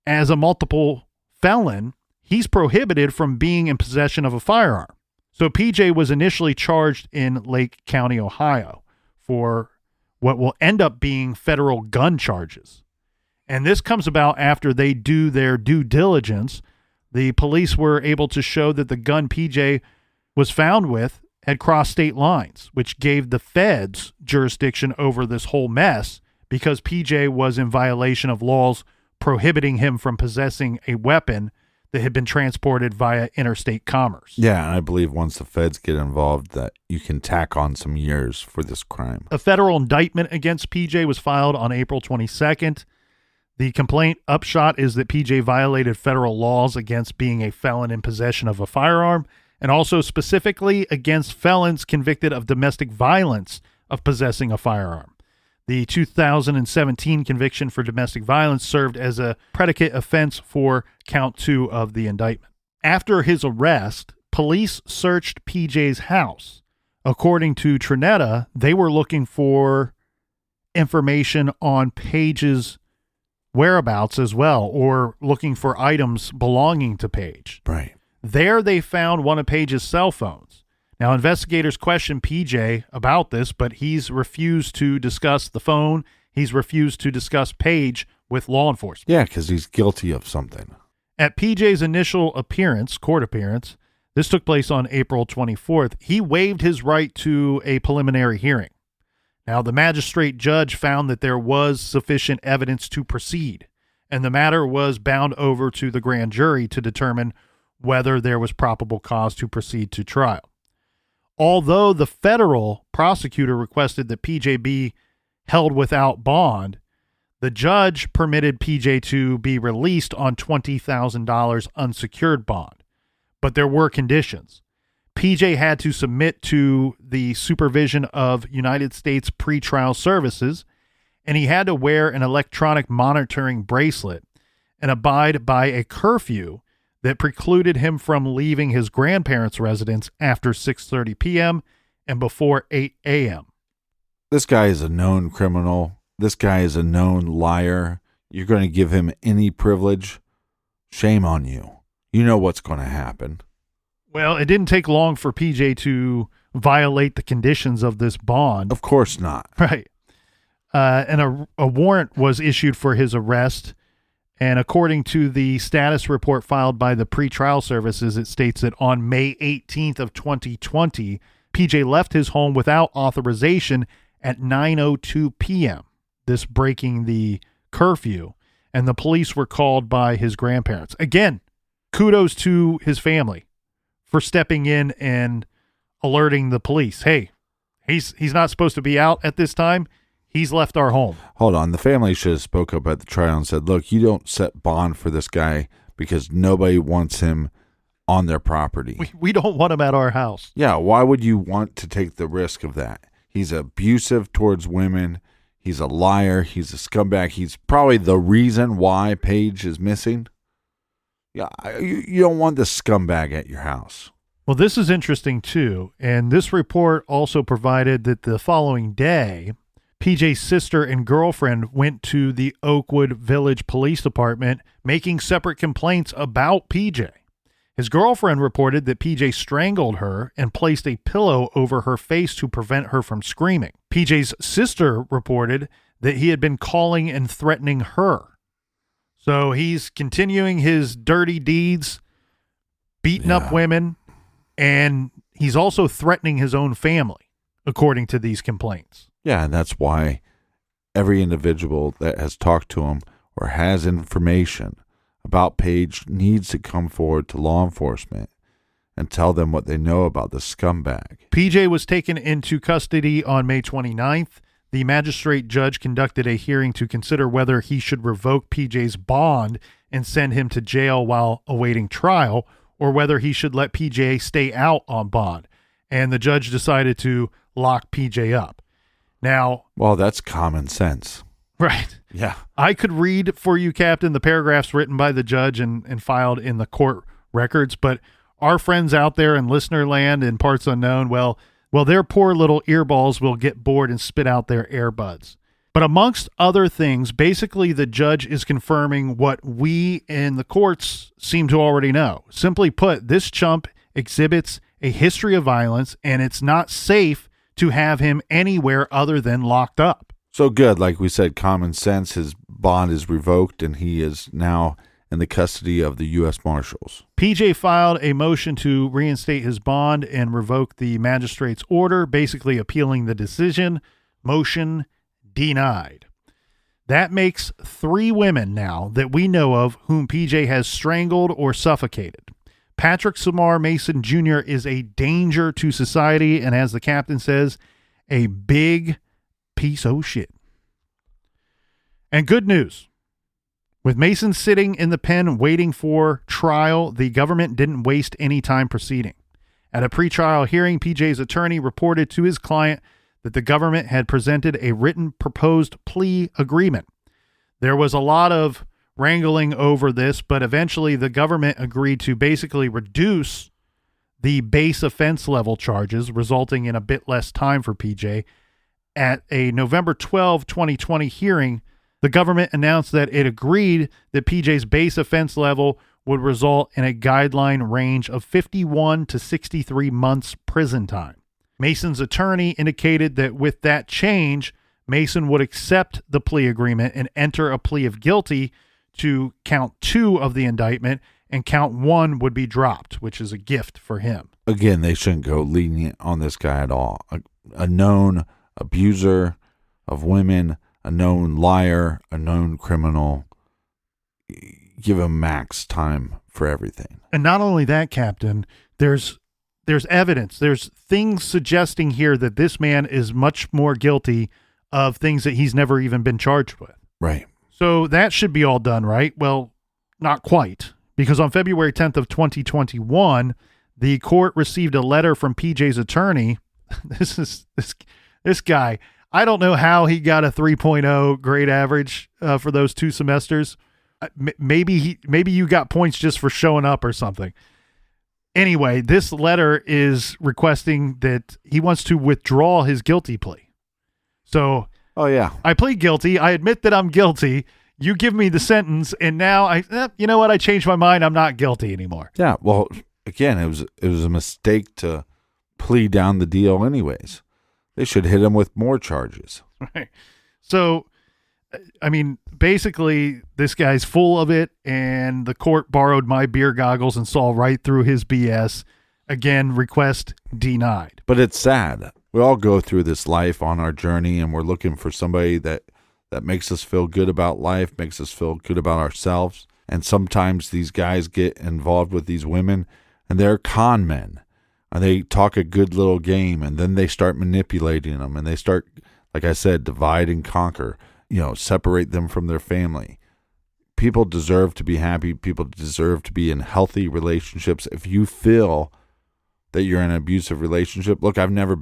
as a multiple felon, he's prohibited from being in possession of a firearm. So PJ was initially charged in Lake County, Ohio for what will end up being federal gun charges. And this comes about after they do their due diligence. The police were able to show that the gun PJ was found with had crossed state lines, which gave the feds jurisdiction over this whole mess because PJ was in violation of laws prohibiting him from possessing a weapon that had been transported via interstate commerce. Yeah, and I believe once the feds get involved that you can tack on some years for this crime. A federal indictment against PJ was filed on April 22nd. The complaint upshot is that PJ violated federal laws against being a felon in possession of a firearm, and also specifically against felons convicted of domestic violence of possessing a firearm. The 2017 conviction for domestic violence served as a predicate offense for count 2 of the indictment. After his arrest, police searched PJ's house. According to Trinetta, they were looking for information on Paige's whereabouts as well, or looking for items belonging to Paige. Right. There they found one of Paige's cell phones. Now, investigators questioned PJ about this, but he's refused to discuss the phone. He's refused to discuss Paige with law enforcement. Yeah, because he's guilty of something. At PJ's initial court appearance, this took place on April 24th, he waived his right to a preliminary hearing. Now, the magistrate judge found that there was sufficient evidence to proceed, and the matter was bound over to the grand jury to determine whether there was probable cause to proceed to trial. Although the federal prosecutor requested that PJ be held without bond, the judge permitted PJ to be released on $20,000 unsecured bond. But there were conditions. PJ had to submit to the supervision of United States pretrial services, and he had to wear an electronic monitoring bracelet and abide by a curfew that precluded him from leaving his grandparents' residence after 6:30 p.m. and before 8 a.m. This guy is a known criminal. This guy is a known liar. You're going to give him any privilege? Shame on you. You know what's going to happen. Well, it didn't take long for PJ to violate the conditions of this bond. Of course not. Right. And a warrant was issued for his arrest. And according to the status report filed by the pretrial services, it states that on May 18th of 2020, PJ left his home without authorization at 9:02 p.m., this breaking the curfew. And the police were called by his grandparents. Again, kudos to his family for stepping in and alerting the police. Hey, he's not supposed to be out at this time. He's left our home. Hold on. The family should have spoke up at the trial and said, look, you don't set bond for this guy because nobody wants him on their property. We don't want him at our house. Yeah, why would you want to take the risk of that? He's abusive towards women. He's a liar. He's a scumbag. He's probably the reason why Paige is missing. Yeah, you don't want this scumbag at your house. Well, this is interesting, too. And this report also provided that the following day, PJ's sister and girlfriend went to the Oakwood Village Police Department making separate complaints about PJ. His girlfriend reported that PJ strangled her and placed a pillow over her face to prevent her from screaming. PJ's sister reported that he had been calling and threatening her. So he's continuing his dirty deeds, beating up women, and he's also threatening his own family, according to these complaints. Yeah, and that's why every individual that has talked to him or has information about Paige needs to come forward to law enforcement and tell them what they know about the scumbag. PJ was taken into custody on May 29th. The magistrate judge conducted a hearing to consider whether he should revoke PJ's bond and send him to jail while awaiting trial, or whether he should let PJ stay out on bond. And the judge decided to lock PJ up. Now, well, that's common sense. Right. Yeah. I could read for you, Captain, the paragraphs written by the judge and filed in the court records, but our friends out there in listener land and parts unknown, well, their poor little earballs will get bored and spit out their earbuds. But amongst other things, basically the judge is confirming what we in the courts seem to already know. Simply put, this chump exhibits a history of violence, and it's not safe to have him anywhere other than locked up. So good. Like we said, common sense. His bond is revoked, and he is now in the custody of the U.S. Marshals. PJ filed a motion to reinstate his bond and revoke the magistrate's order, basically appealing the decision. Motion denied. That makes 3 women now that we know of whom PJ has strangled or suffocated. Patrick Samar Mason Jr. is a danger to society and, as the captain says, a big piece of shit. And good news. With Mason sitting in the pen waiting for trial, the government didn't waste any time proceeding. At a pretrial hearing, PJ's attorney reported to his client that the government had presented a written proposed plea agreement. There was a lot of wrangling over this, but eventually the government agreed to basically reduce the base offense level charges, resulting in a bit less time for PJ. At a November 12, 2020 hearing, the government announced that it agreed that PJ's base offense level would result in a guideline range of 51 to 63 months prison time. Mason's attorney indicated that with that change, Mason would accept the plea agreement and enter a plea of guilty to count 2 of the indictment, and count 1 would be dropped, which is a gift for him. Again, they shouldn't go lenient on this guy at all. A known abuser of women, a known liar, a known criminal. Give him max time for everything. And not only that, Captain, there's evidence. There's things suggesting here that this man is much more guilty of things that he's never even been charged with. Right. So that should be all done, right? Well, not quite, because on February 10th of 2021, the court received a letter from PJ's attorney. This guy, I don't know how he got a 3.0 grade average for those 2 semesters. Maybe you got points just for showing up or something. Anyway, this letter is requesting that he wants to withdraw his guilty plea. So, oh yeah, I plead guilty. I admit that I'm guilty. You give me the sentence, and now you know what? I changed my mind. I'm not guilty anymore. Yeah. Well, again, it was a mistake to plead down the deal, anyways. They should hit him with more charges. Right. So, I mean, basically, this guy's full of it, and the court borrowed my beer goggles and saw right through his BS. Again, request denied. But it's sad. We all go through this life on our journey, and we're looking for somebody that makes us feel good about life, makes us feel good about ourselves. And sometimes these guys get involved with these women, and they're con men. And they talk a good little game, and then they start manipulating them, and they start, like I said, divide and conquer, separate them from their family. People deserve to be happy. People deserve to be in healthy relationships. If you feel that you're in an abusive relationship, look, I've never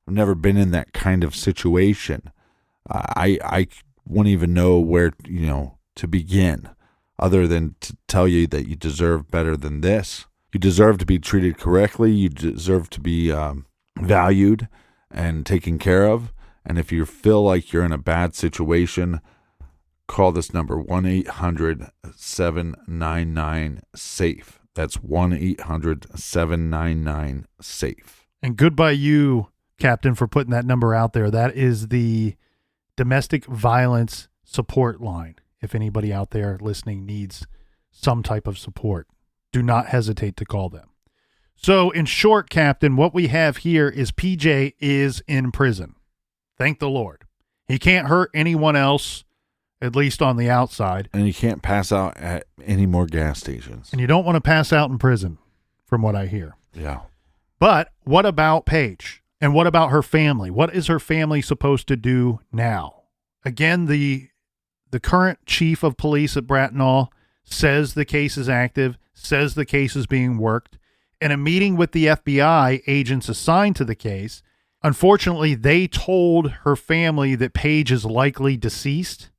been in that kind of situation. I wouldn't even know where, to begin, other than to tell you that you deserve better than this. You deserve to be treated correctly. You deserve to be valued and taken care of. And if you feel like you're in a bad situation, call this number, 1-800-799-SAFE. That's 1-800-799-SAFE. And goodbye you, Captain, for putting that number out there. That is the domestic violence support line. If anybody out there listening needs some type of support, do not hesitate to call them. So in short, Captain, what we have here is PJ is in prison. Thank the Lord. He can't hurt anyone else, at least on the outside. And you can't pass out at any more gas stations. And you don't want to pass out in prison, from what I hear. Yeah. But what about Paige? And what about her family? What is her family supposed to do now? Again, the current chief of police at Bratenahl says the case is active, says the case is being worked. In a meeting with the FBI agents assigned to the case, unfortunately, they told her family that Paige is likely deceased.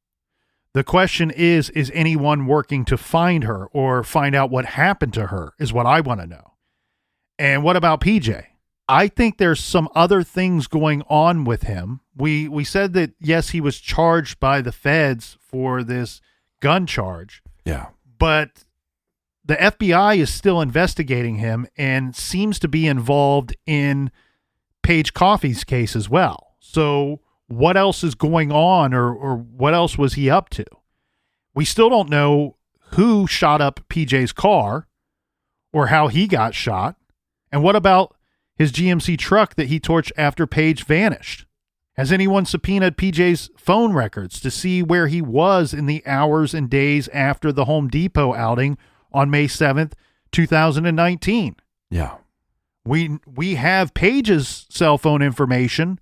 The question is anyone working to find her or find out what happened to her is what I want to know. And what about PJ? I think there's some other things going on with him. We said that, yes, he was charged by the feds for this gun charge. Yeah. But the FBI is still investigating him and seems to be involved in Paige Coffey's case as well. So what else is going on, or what else was he up to? We still don't know who shot up PJ's car or how he got shot. And what about his GMC truck that he torched after Paige vanished? Has anyone subpoenaed PJ's phone records to see where he was in the hours and days after the Home Depot outing on May 7th, 2019? Yeah. We have Paige's cell phone information,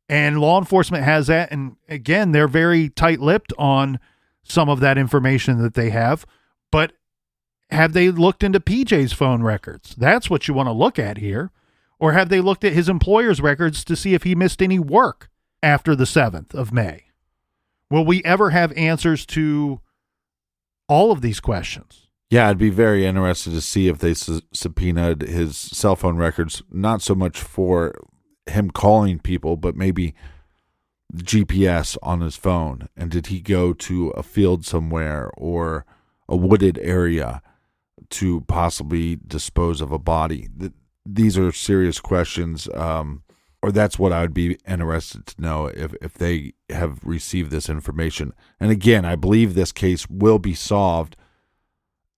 and law enforcement has that. And again, they're very tight-lipped on some of that information that they have. But have they looked into PJ's phone records? That's what you want to look at here. Or have they looked at his employer's records to see if he missed any work after the 7th of May? Will we ever have answers to all of these questions? Yeah, I'd be very interested to see if they subpoenaed his cell phone records, not so much for him calling people, but maybe GPS on his phone. And did he go to a field somewhere or a wooded area to possibly dispose of a body? These are serious questions, or that's what I would be interested to know if they have received this information. And again, I believe this case will be solved,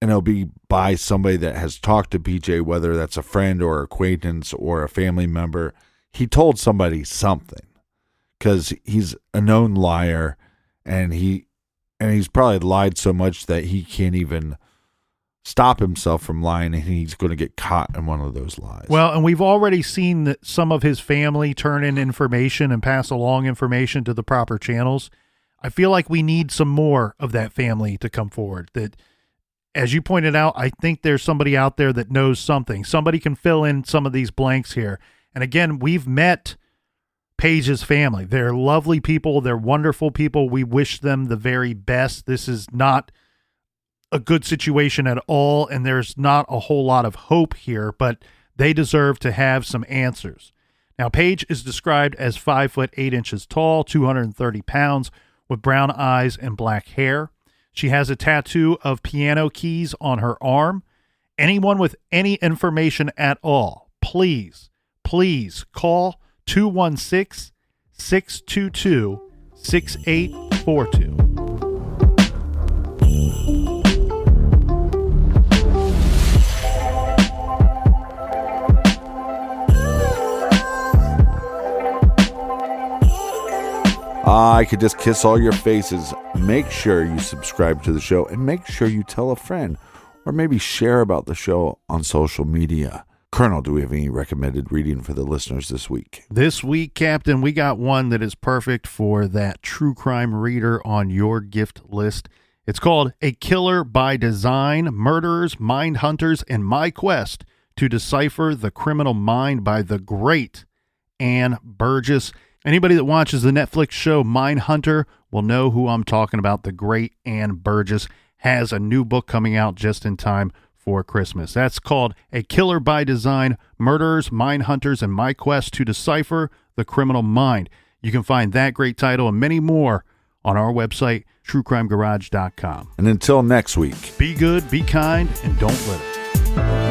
and it'll be by somebody that has talked to PJ, whether that's a friend or acquaintance or a family member. He told somebody something, because he's a known liar, and he's probably lied so much that he can't even stop himself from lying, and he's going to get caught in one of those lies. Well, and we've already seen that some of his family turn in information and pass along information to the proper channels. I feel like we need some more of that family to come forward. That, as you pointed out, I think there's somebody out there that knows something. Somebody can fill in some of these blanks here. And again, we've met Paige's family. They're lovely people. They're wonderful people. We wish them the very best. This is not a good situation at all, and there's not a whole lot of hope here, but they deserve to have some answers. Now, Paige is described as 5 foot 8 inches tall, 230 pounds, with brown eyes and black hair. She has a tattoo of piano keys on her arm. Anyone with any information at all, please call 216-622-6842. I could just kiss all your faces. Make sure you subscribe to the show, and make sure you tell a friend, or maybe share about the show on social media. Colonel, do we have any recommended reading for the listeners this week? This week, Captain, we got one that is perfect for that true crime reader on your gift list. It's called A Killer by Design, Murderers, Mind Hunters, and My Quest to Decipher the Criminal Mind by the great Ann Burgess. Anybody that watches the Netflix show Mindhunter will know who I'm talking about. The great Ann Burgess has a new book coming out just in time for Christmas. That's called A Killer by Design, Murderers, Mind Hunters, and My Quest to Decipher the Criminal Mind. You can find that great title and many more on our website, truecrimegarage.com. And until next week, be good, be kind, and don't litter.